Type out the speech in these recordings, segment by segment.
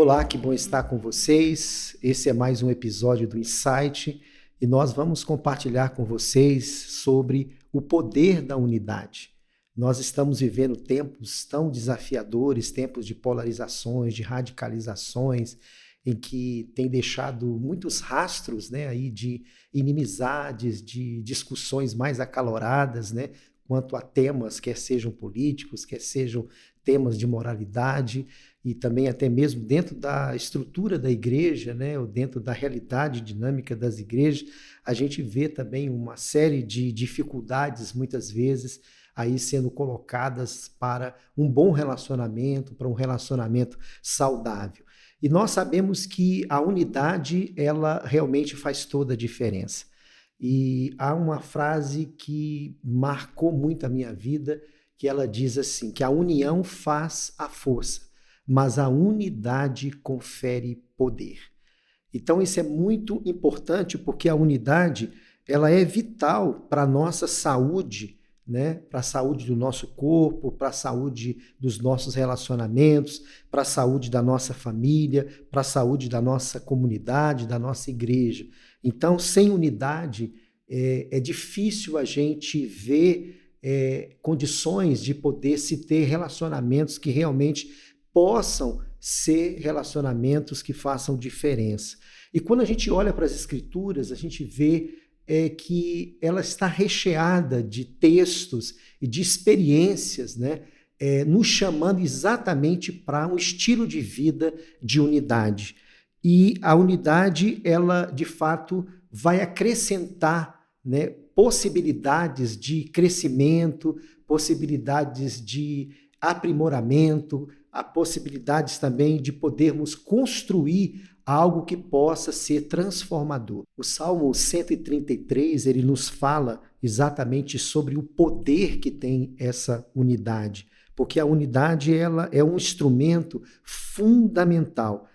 Olá, que bom estar com vocês. Esse é mais um episódio do Insight e nós vamos compartilhar com vocês sobre o poder da unidade. Nós estamos vivendo tempos tão desafiadores, tempos de polarizações, de radicalizações, em que tem deixado muitos rastros, aí de inimizades, de discussões mais acaloradas, quanto a temas, quer sejam políticos, quer sejam temas de moralidade, e também até mesmo dentro da estrutura da igreja, ou dentro da realidade dinâmica das igrejas, a gente vê também uma série de dificuldades, muitas vezes, aí sendo colocadas para um bom relacionamento, para um relacionamento saudável. E nós sabemos que a unidade, ela realmente faz toda a diferença. E há uma frase que marcou muito a minha vida, que ela diz assim, que a união faz a força, mas a unidade confere poder. Então isso é muito importante porque a unidade ela é vital para a nossa saúde, para a saúde do nosso corpo, para a saúde dos nossos relacionamentos, para a saúde da nossa família, para a saúde da nossa comunidade, da nossa igreja. Então, sem unidade, é difícil a gente ver condições de poder se ter relacionamentos que realmente possam ser relacionamentos que façam diferença. E quando a gente olha para as Escrituras, a gente vê que ela está recheada de textos e de experiências, nos chamando exatamente para um estilo de vida de unidade. E a unidade, ela, de fato, vai acrescentar, possibilidades de crescimento, possibilidades de aprimoramento, há possibilidades também de podermos construir algo que possa ser transformador. O Salmo 133, ele nos fala exatamente sobre o poder que tem essa unidade, porque a unidade ela é um instrumento fundamental,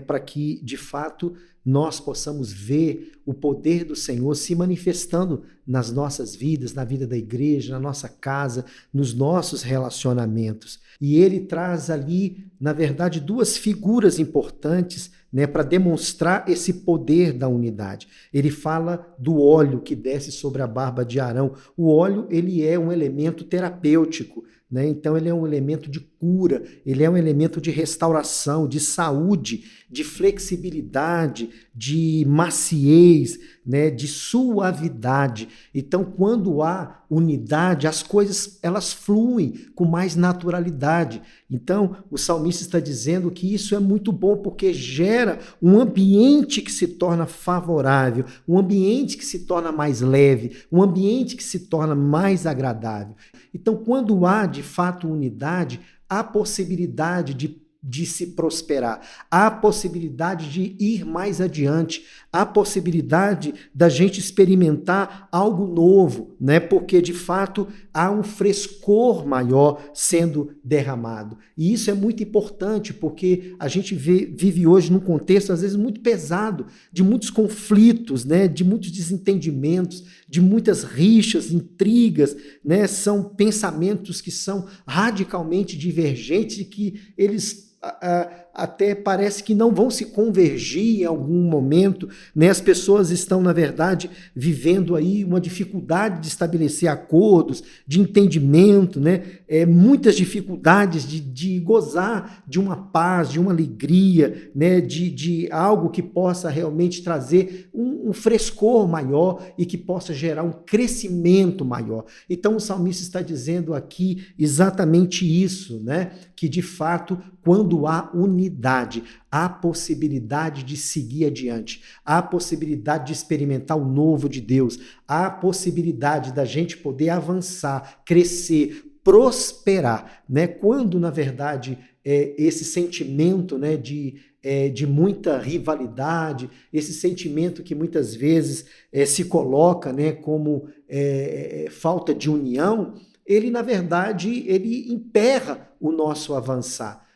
para que, de fato, nós possamos ver o poder do Senhor se manifestando nas nossas vidas, na vida da igreja, na nossa casa, nos nossos relacionamentos. E ele traz ali, na verdade, duas figuras importantes, para demonstrar esse poder da unidade. Ele fala do óleo que desce sobre a barba de Arão. O óleo, ele é um elemento terapêutico, então ele é um elemento de cura, ele é um elemento de restauração, de saúde, de flexibilidade, de maciez, de suavidade. Então, quando há unidade, as coisas elas fluem com mais naturalidade. Então, o salmista está dizendo que isso é muito bom porque gera um ambiente que se torna favorável, um ambiente que se torna mais leve, um ambiente que se torna mais agradável. Então, quando há, de fato, unidade, há possibilidade de se prosperar, há possibilidade de ir mais adiante, há possibilidade da gente experimentar algo novo, porque de fato há um frescor maior sendo derramado. E isso é muito importante porque a gente vive hoje num contexto às vezes muito pesado, de muitos conflitos, de muitos desentendimentos, de muitas rixas, intrigas, são pensamentos que são radicalmente divergentes e que eles até parece que não vão se convergir em algum momento, As pessoas estão, na verdade, vivendo aí uma dificuldade de estabelecer acordos, de entendimento, muitas dificuldades de gozar de uma paz, de uma alegria, de algo que possa realmente trazer um frescor maior e que possa gerar um crescimento maior. Então, o salmista está dizendo aqui exatamente isso, que de fato, quando há unidade, há possibilidade de seguir adiante, há possibilidade de experimentar o novo de Deus, há possibilidade da gente poder avançar, crescer, prosperar, Quando, na verdade, esse sentimento, de muita rivalidade, esse sentimento que muitas vezes se coloca, como falta de união, ele, na verdade, ele emperra o nosso avançar.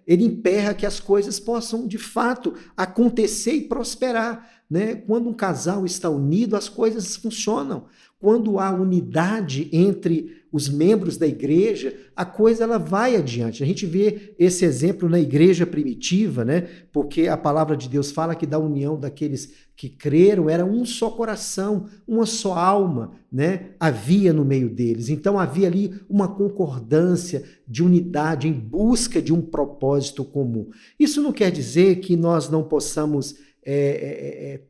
Ele emperra que as coisas possam, de fato, acontecer e prosperar. né? Quando um casal está unido, as coisas funcionam. Quando há unidade entre os membros da igreja, a coisa ela vai adiante. A gente vê esse exemplo na igreja primitiva, né? Porque a palavra de Deus fala que da união daqueles que creram era um só coração, uma só alma, né? Havia no meio deles. Então havia ali uma concordância de unidade em busca de um propósito comum. Isso não quer dizer que nós não possamos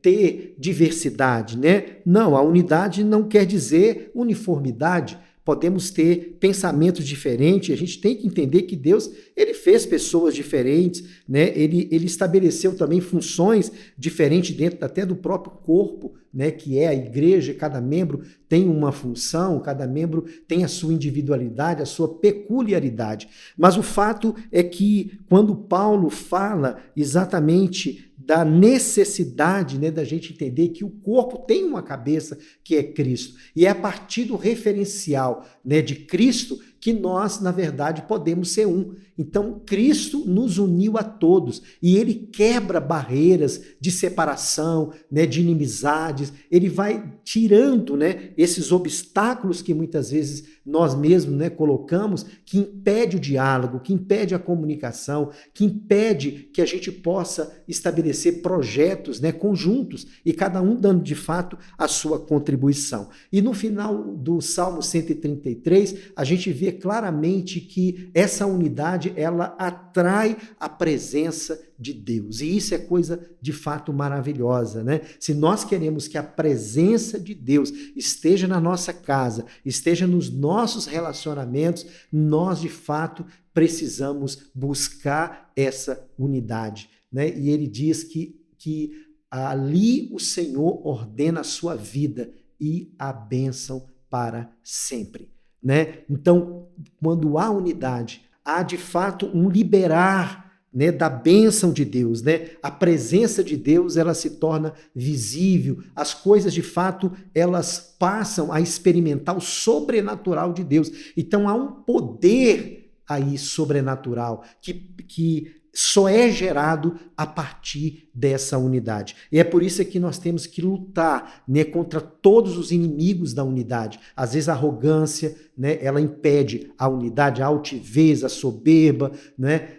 ter diversidade, né? Não, a unidade não quer dizer uniformidade. Podemos ter pensamentos diferentes, a gente tem que entender que Deus, ele fez pessoas diferentes, né? Ele estabeleceu também funções diferentes dentro até do próprio corpo, né? Que é a igreja, cada membro tem uma função, cada membro tem a sua individualidade, a sua peculiaridade. Mas o fato é que quando Paulo fala exatamente da necessidade, né, da gente entender que o corpo tem uma cabeça que é Cristo. E é a partir do referencial, né, de Cristo que nós, na verdade, podemos ser um. Então, Cristo nos uniu a todos e ele quebra barreiras de separação, né, de inimizades, ele vai tirando, né, esses obstáculos que muitas vezes nós mesmos, né, colocamos, que impede o diálogo, que impede a comunicação, que impede que a gente possa estabelecer projetos, né, conjuntos e cada um dando de fato a sua contribuição. E no final do Salmo 133, a gente vê claramente que essa unidade ela atrai a presença de Deus. E isso é coisa de fato maravilhosa, né? Se nós queremos que a presença de Deus esteja na nossa casa, esteja nos nossos relacionamentos, nós de fato precisamos buscar essa unidade, né? E ele diz que ali o Senhor ordena a sua vida e a bênção para sempre, né? Então, quando há unidade, há de fato um liberar, né, da bênção de Deus, né? A presença de Deus ela se torna visível, as coisas de fato elas passam a experimentar o sobrenatural de Deus. Então há um poder aí sobrenatural que só é gerado a partir dessa unidade. E é por isso que nós temos que lutar, né, contra todos os inimigos da unidade. Às vezes a arrogância, né, ela impede a unidade, a altivez, a soberba, né,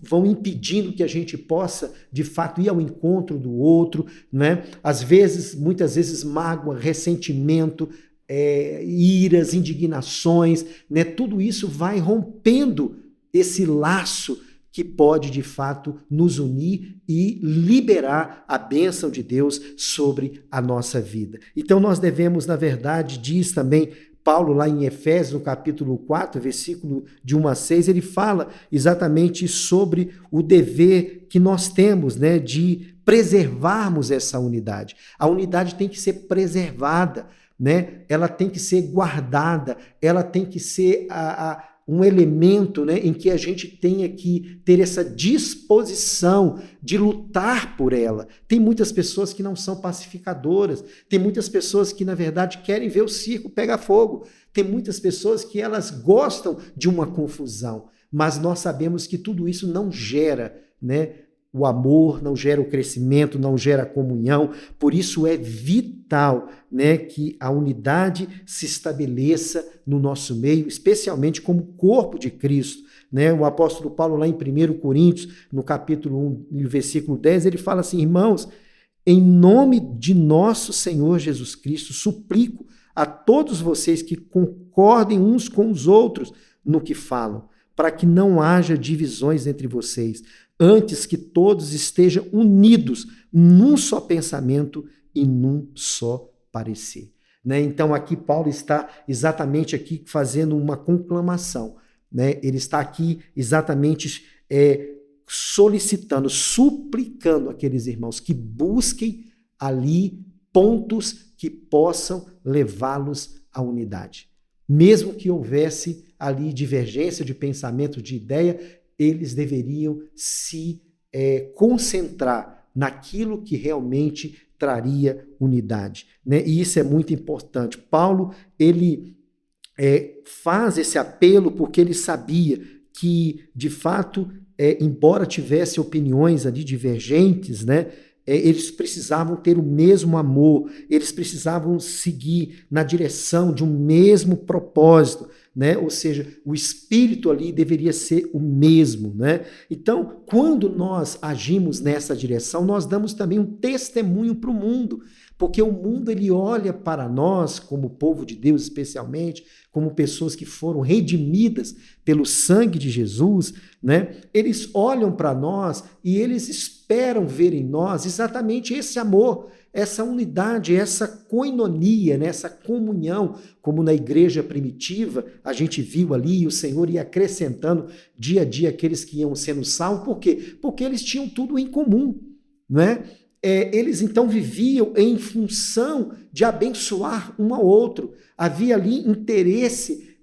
vão impedindo que a gente possa, de fato, ir ao encontro do outro, né? Às vezes, muitas vezes, mágoa, ressentimento, iras, indignações, né? Tudo isso vai rompendo esse laço que pode, de fato, nos unir e liberar a bênção de Deus sobre a nossa vida. Então, nós devemos, na verdade, diz também Paulo, lá em Efésios, no capítulo 4, versículo de 1 a 6, ele fala exatamente sobre o dever que nós temos, né, de preservarmos essa unidade. A unidade tem que ser preservada, né? Ela tem que ser guardada, ela tem que ser um elemento, né, em que a gente tenha que ter essa disposição de lutar por ela. Tem muitas pessoas que não são pacificadoras, tem muitas pessoas que, na verdade, querem ver o circo pegar fogo, tem muitas pessoas que elas gostam de uma confusão, mas nós sabemos que tudo isso não gera, né, o amor, não gera o crescimento, não gera a comunhão. Por isso é vital, né, que a unidade se estabeleça no nosso meio, especialmente como corpo de Cristo, né? O apóstolo Paulo, lá em 1 Coríntios, no capítulo 1, versículo 10, ele fala assim: irmãos, em nome de nosso Senhor Jesus Cristo, suplico a todos vocês que concordem uns com os outros no que falam, para que não haja divisões entre vocês, antes que todos estejam unidos num só pensamento e num só parecer. Né? Então aqui Paulo está exatamente aqui fazendo uma conclamação, né? Ele está aqui exatamente solicitando, suplicando aqueles irmãos que busquem ali pontos que possam levá-los à unidade. Mesmo que houvesse ali divergência de pensamento, de ideia, eles deveriam se concentrar naquilo que realmente traria unidade, né? E isso é muito importante. Paulo, ele faz esse apelo porque ele sabia que, de fato, embora tivesse opiniões ali divergentes, né, Eles precisavam ter o mesmo amor, eles precisavam seguir na direção de um mesmo propósito, né? Ou seja, o espírito ali deveria ser o mesmo, né? Então, quando nós agimos nessa direção, nós damos também um testemunho para o mundo, porque o mundo ele olha para nós, como povo de Deus especialmente, como pessoas que foram redimidas pelo sangue de Jesus, né? Eles olham para nós e eles esperam ver em nós exatamente esse amor, essa unidade, essa koinonia, né? Essa comunhão, como na igreja primitiva, a gente viu ali, o Senhor ia acrescentando dia a dia aqueles que iam sendo salvos. Por quê? Porque eles tinham tudo em comum, né? Eles então viviam em função de abençoar um ao outro. Havia ali interesse,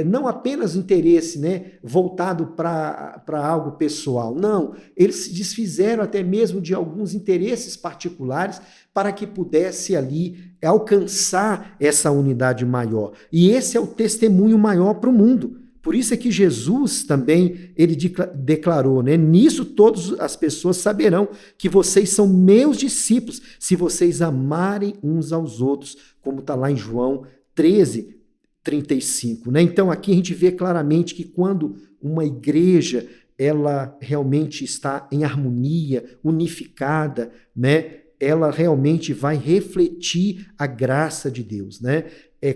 não apenas interesse, né, voltado para algo pessoal. Não, eles se desfizeram até mesmo de alguns interesses particulares para que pudesse ali alcançar essa unidade maior. E esse é o testemunho maior para o mundo. Por isso é que Jesus também, ele declarou, né? Nisso todas as pessoas saberão que vocês são meus discípulos, se vocês amarem uns aos outros, como está lá em João 13:35, né? Então aqui a gente vê claramente que quando uma igreja, ela realmente está em harmonia, unificada, né? Ela realmente vai refletir a graça de Deus, né?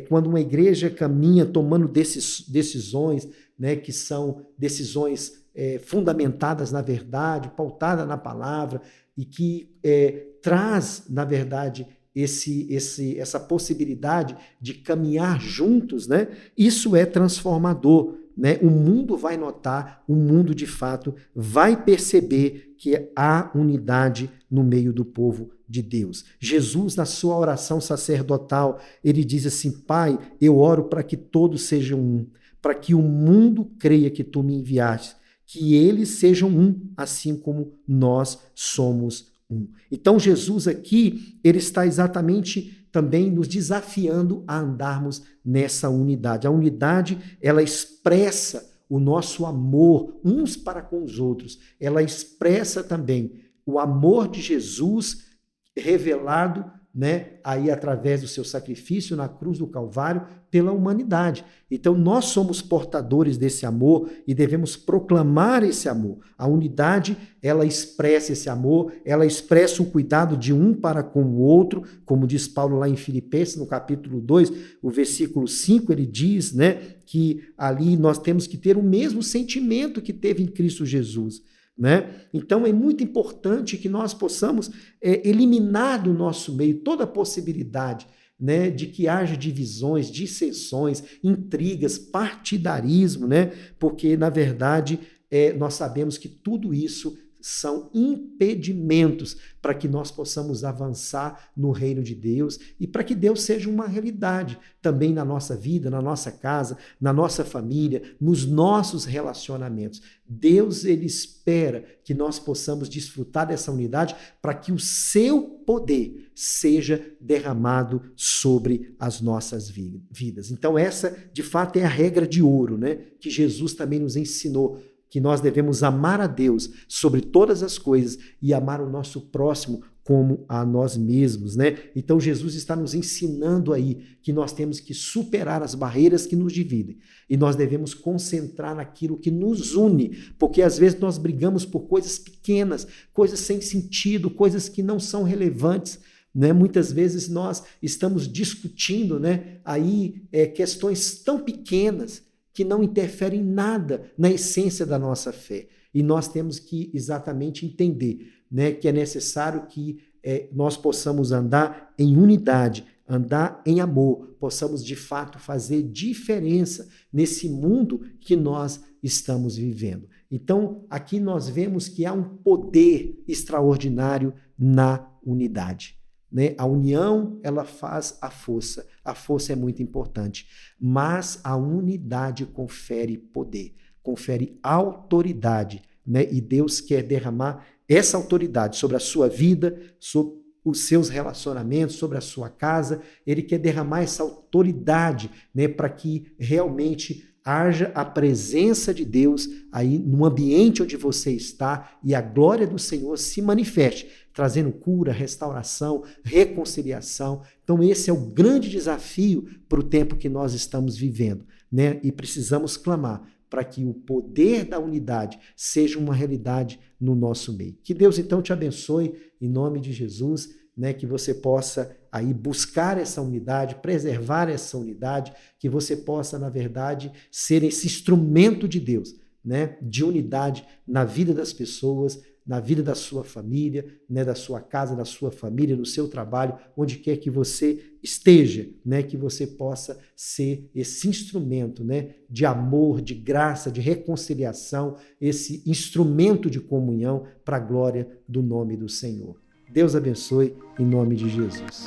Quando uma igreja caminha tomando decisões, né, que são decisões fundamentadas na verdade, pautadas na palavra, e que traz, na verdade, essa possibilidade de caminhar juntos, né? Isso é transformador, né? O mundo vai notar, o mundo de fato vai perceber que há unidade no meio do povo de Deus. Jesus, na sua oração sacerdotal, ele diz assim: Pai, eu oro para que todos sejam um, para que o mundo creia que tu me enviaste, que eles sejam um, assim como nós somos um. Então Jesus aqui, ele está exatamente também nos desafiando a andarmos nessa unidade. A unidade, ela expressa o nosso amor uns para com os outros. Ela expressa também o amor de Jesus revelado, né, aí através do seu sacrifício na cruz do Calvário pela humanidade. Então nós somos portadores desse amor e devemos proclamar esse amor. A unidade, ela expressa esse amor, ela expressa o cuidado de um para com o outro, como diz Paulo lá em Filipenses, no capítulo 2, o versículo 5, ele diz, né, que ali nós temos que ter o mesmo sentimento que teve em Cristo Jesus. Né? Então é muito importante que nós possamos eliminar do nosso meio toda a possibilidade, né, de que haja divisões, dissensões, intrigas, partidarismo, né? Porque, na verdade, nós sabemos que tudo isso são impedimentos para que nós possamos avançar no reino de Deus e para que Deus seja uma realidade também na nossa vida, na nossa casa, na nossa família, nos nossos relacionamentos. Deus, ele espera que nós possamos desfrutar dessa unidade para que o seu poder seja derramado sobre as nossas vidas. Então essa, de fato, é a regra de ouro, né, que Jesus também nos ensinou, que nós devemos amar a Deus sobre todas as coisas e amar o nosso próximo como a nós mesmos, né? Então Jesus está nos ensinando aí que nós temos que superar as barreiras que nos dividem e nós devemos concentrar naquilo que nos une, porque às vezes nós brigamos por coisas pequenas, coisas sem sentido, coisas que não são relevantes, né? Muitas vezes nós estamos discutindo, né, aí questões tão pequenas que não interferem em nada na essência da nossa fé. E nós temos que exatamente entender, né, que é necessário que nós possamos andar em unidade, andar em amor, possamos de fato fazer diferença nesse mundo que nós estamos vivendo. Então, aqui nós vemos que há um poder extraordinário na unidade. Né? A união, ela faz a força é muito importante, mas a unidade confere poder, confere autoridade, né? E Deus quer derramar essa autoridade sobre a sua vida, sobre os seus relacionamentos, sobre a sua casa. Ele quer derramar essa autoridade, né, para que realmente haja a presença de Deus aí no ambiente onde você está e a glória do Senhor se manifeste, trazendo cura, restauração, reconciliação. Então esse é o grande desafio para o tempo que nós estamos vivendo, né? E precisamos clamar para que o poder da unidade seja uma realidade no nosso meio. Que Deus então te abençoe em nome de Jesus, né, que você possa aí buscar essa unidade, preservar essa unidade, que você possa, na verdade, ser esse instrumento de Deus, né, de unidade na vida das pessoas, na vida da sua família, né, da sua casa, da sua família, no seu trabalho, onde quer que você esteja, né, que você possa ser esse instrumento, né, de amor, de graça, de reconciliação, esse instrumento de comunhão para a glória do nome do Senhor. Deus abençoe em nome de Jesus.